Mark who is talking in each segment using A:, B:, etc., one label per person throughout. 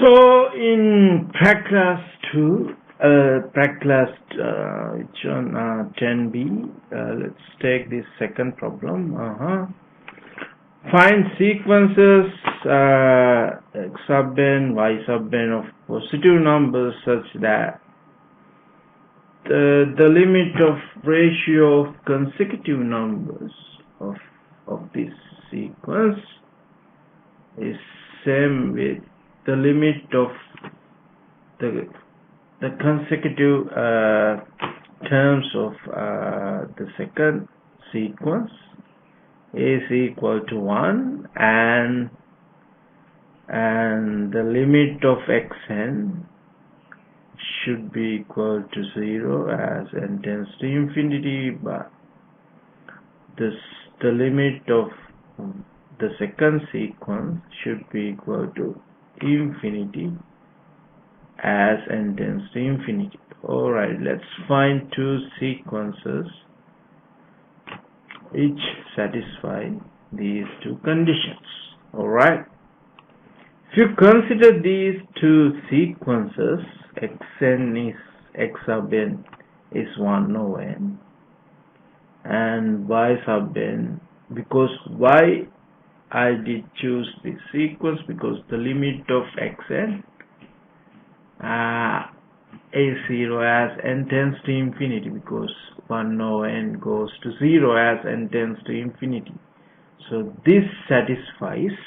A: So in practice 2, practice which one? 10b. Let's take this second problem. Find sequences x sub n, y sub n of positive numbers such that the limit of ratio of consecutive numbers of this sequence is same with the limit of the consecutive terms of the second sequence is equal to 1, and the limit of xn should be equal to 0 as n tends to infinity, but the limit of the second sequence should be equal to infinity as n tends to infinity. Alright, let's find two sequences which satisfy these two conditions. Alright, if you consider these two sequences, xn is x sub n is 1 over n, and y sub n, because why I did choose this sequence, because the limit of xn is 0 as n tends to infinity, because 1 over n goes to 0 as n tends to infinity. So this satisfies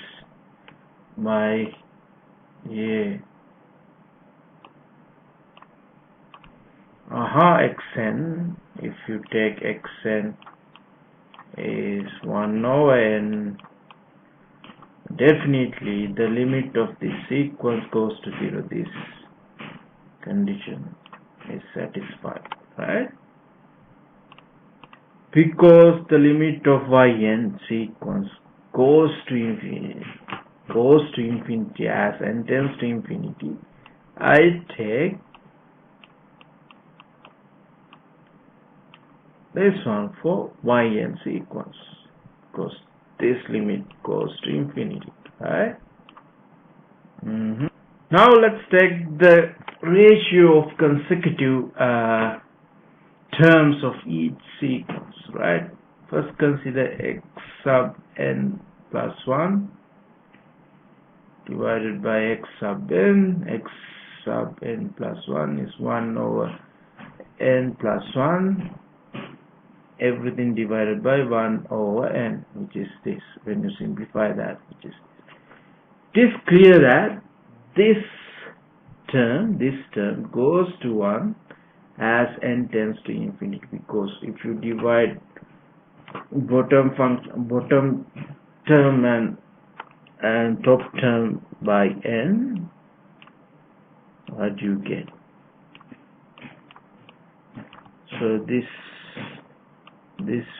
A: my xn. If you take xn is 1 over n, definitely the limit of this sequence goes to 0. This condition is satisfied, right? Because the limit of yn sequence goes to infinity as n tends to infinity, I take this one for yn sequence, because this limit goes to infinity, right? Now let's take the ratio of consecutive terms of each sequence, right? First consider x sub n plus 1 divided by x sub n. X sub n plus 1 is 1 over n plus 1, everything divided by 1 over n, which is this. When you simplify that, which is this. It is clear that this term goes to 1 as n tends to infinity, because if you divide bottom term and top term by n, what do you get? So this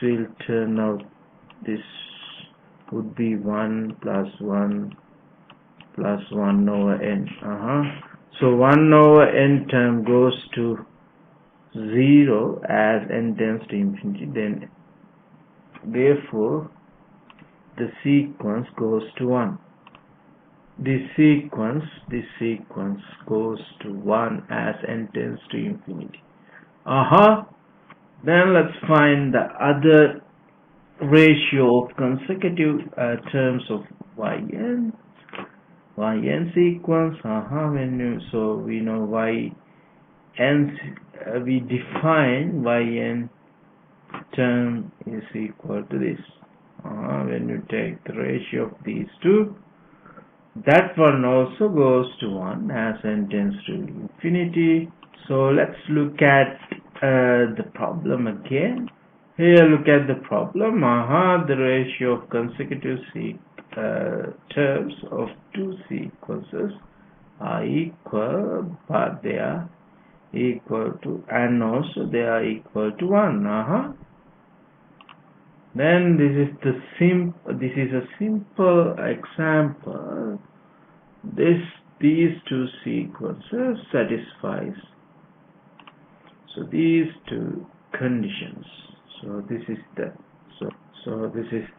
A: will turn out, this would be 1 plus 1 plus 1 over n. So 1 over n term goes to 0 as n tends to infinity, then therefore the sequence goes to 1. This sequence goes to 1 as n tends to infinity. Then let's find the other ratio of consecutive terms of yn sequence. So we know yn, we define yn term is equal to this. When you take the ratio of these two, that one also goes to 1 as n tends to infinity. So let's look at the problem again. Here, look at the problem. The ratio of consecutive terms of two sequences are equal, but they are equal to, and also they are equal to 1. Then this is a simple example. These two sequences satisfies these two conditions. So this is the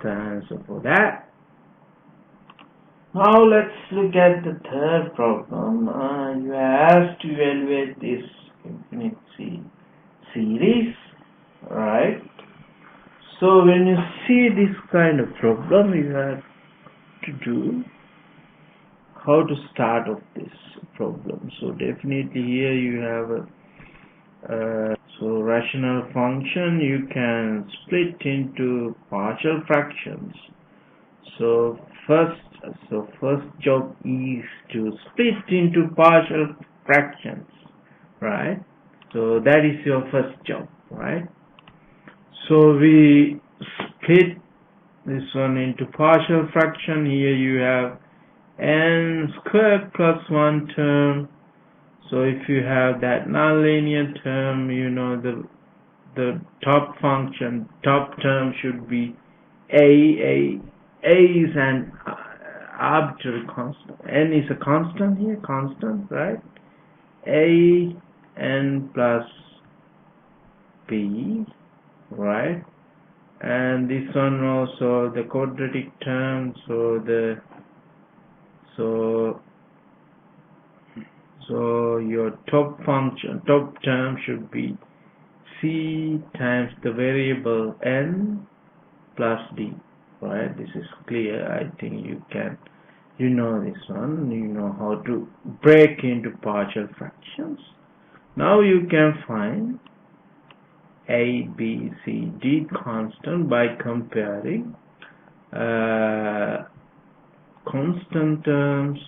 A: answer for that. Now let's look at the third problem. You are asked to evaluate this infinite series, right? So when you see this kind of problem, you have to do how to start off this problem. So definitely here you have a rational function. You can split into partial fractions. So first job is to split into partial fractions, right? So that is your first job, right? So we split this one into partial fraction. Here you have n squared plus 1 term. So if you have that nonlinear term, you know the top term should be a is an arbitrary constant. N is a constant here, right? A n plus b, right? And this one also the quadratic term. So your top term should be c times the variable n plus d, right? This is clear. I think you know this one. You know how to break into partial fractions. Now you can find a, b, c, d constant by comparing constant terms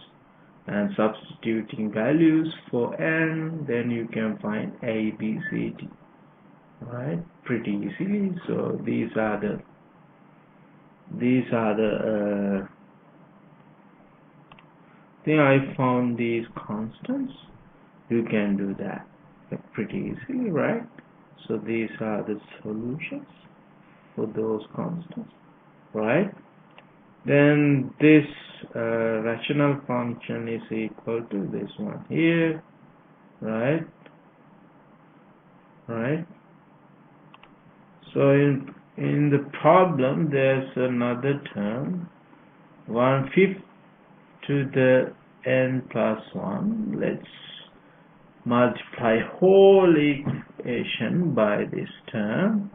A: and substituting values for n. Then you can find a, b, c, d, right, pretty easily. So these are the thing I found these constants. You can do that pretty easily, right? So these are the solutions for those constants, right? Then this rational function is equal to this one here, right? So in the problem there's another term, 1/5 to the n plus 1. Let's multiply whole equation by this term.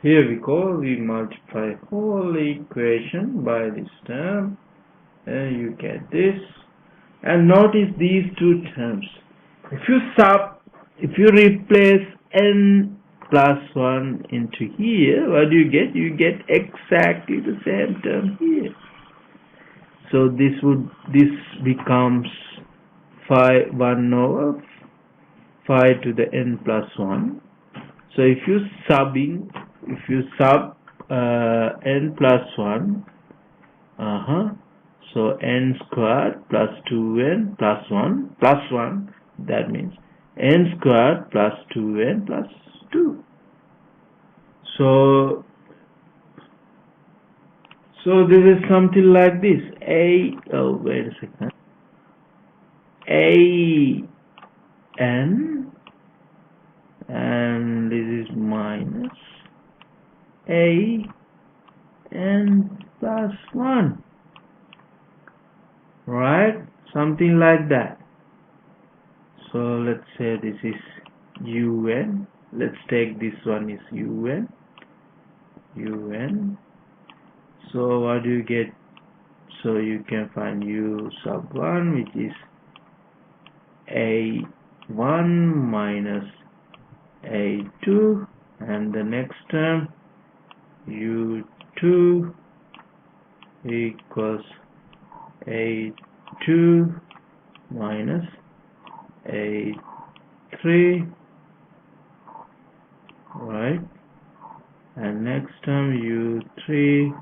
A: Here we go, we multiply whole equation by this term, and you get this. And notice these two terms. If you replace n plus 1 into here, what do you get? You get exactly the same term here. So this becomes 1 over 5 to the n plus 1. So if you sub n plus 1, so n squared plus 2n plus 1, that means n squared plus 2n plus 2. So this is something like this. Wait a second. n, and this is minus n plus 1, right? Something like that. So let's say this is un. Let's take this one is un. So what do you get? So you can find u sub 1, which is a1 minus a2, and the next term u2 equals a2 minus a3, right? And next term u3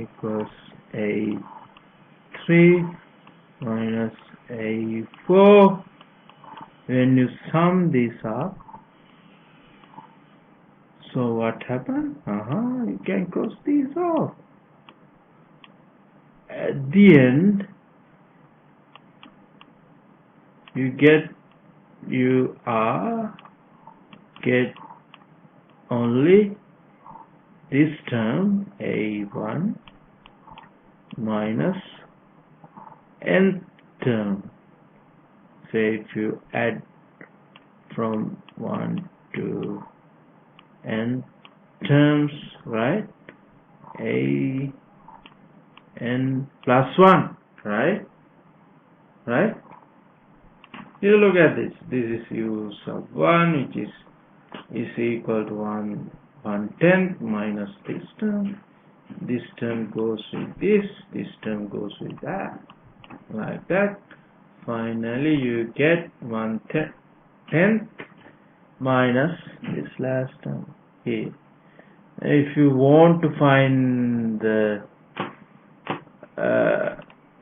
A: equals a3 minus a4. When you sum this up, so what happened? You can cross these off. At the end, you get only this term a1 minus nth term. Say if you add from 1 to n terms, right? A n plus 1, right? You look at this. This is u sub 1, which is equal to 1/10 minus this term. This term goes with this term goes with that, like that. Finally, you get 1/10 minus this last term here. If you want to find the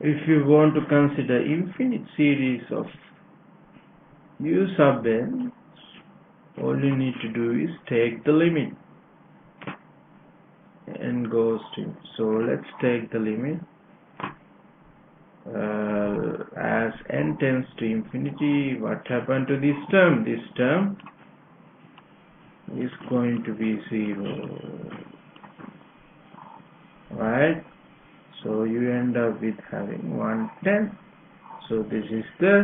A: if you want to consider infinite series of u sub n, all you need to do is take the limit. N goes to, so let's take the limit as n tends to infinity. What happened to this term? This term is going to be 0, right? So you end up with having 1/10. So this is the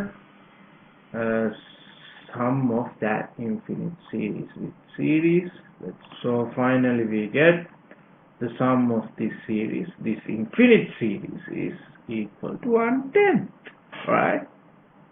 A: sum of that infinite series with series. So finally we get the sum of this series, this infinite series, is equal to 1/10, right?